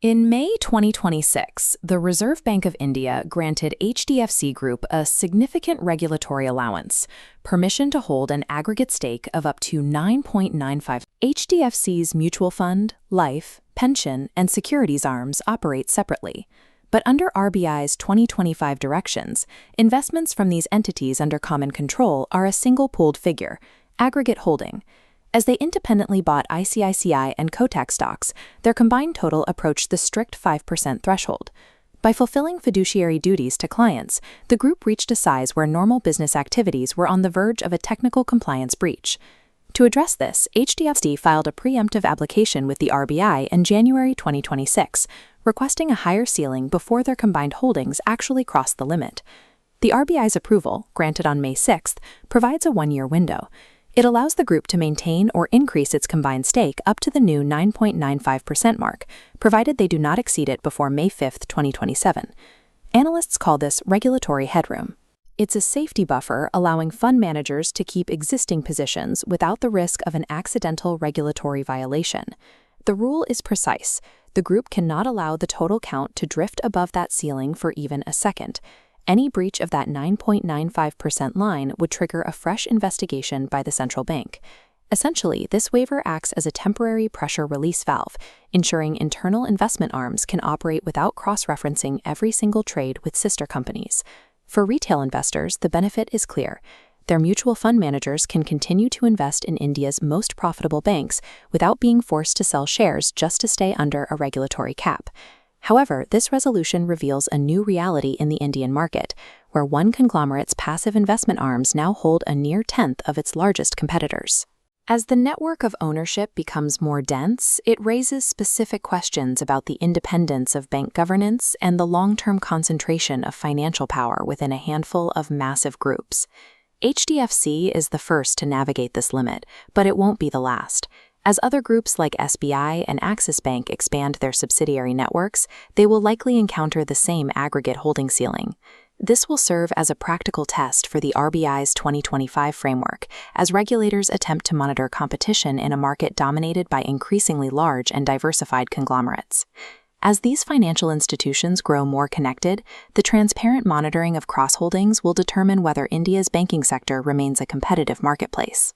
In May 2026, the Reserve Bank of India granted HDFC Group a significant regulatory allowance, permission to hold an aggregate stake of up to 9.95. HDFC's mutual fund, life, pension, and securities arms operate separately. But under RBI's 2025 directions, investments from these entities under common control are a single pooled figure, aggregate holding. As they independently bought ICICI and Kotak stocks, their combined total approached the strict 5% threshold. By fulfilling fiduciary duties to clients, the group reached a size where normal business activities were on the verge of a technical compliance breach. To address this, HDFC filed a preemptive application with the RBI in January 2026, requesting a higher ceiling before their combined holdings actually crossed the limit. The RBI's approval, granted on May 6, provides a one-year window. It allows the group to maintain or increase its combined stake up to the new 9.95% mark, provided they do not exceed it before May 5, 2027. Analysts call this regulatory headroom. It's a safety buffer allowing fund managers to keep existing positions without the risk of an accidental regulatory violation. The rule is precise. The group cannot allow the total count to drift above that ceiling for even a second. Any breach of that 9.95% line would trigger a fresh investigation by the central bank. Essentially, this waiver acts as a temporary pressure release valve, ensuring internal investment arms can operate without cross-referencing every single trade with sister companies. For retail investors, the benefit is clear. Their mutual fund managers can continue to invest in India's most profitable banks without being forced to sell shares just to stay under a regulatory cap. However, this resolution reveals a new reality in the Indian market, where one conglomerate's passive investment arms now hold a near tenth of its largest competitors. As the network of ownership becomes more dense, it raises specific questions about the independence of bank governance and the long-term concentration of financial power within a handful of massive groups. HDFC is the first to navigate this limit, but it won't be the last. As other groups like SBI and Axis Bank expand their subsidiary networks, they will likely encounter the same aggregate holding ceiling. This will serve as a practical test for the RBI's 2025 framework, as regulators attempt to monitor competition in a market dominated by increasingly large and diversified conglomerates. As these financial institutions grow more connected, the transparent monitoring of cross-holdings will determine whether India's banking sector remains a competitive marketplace.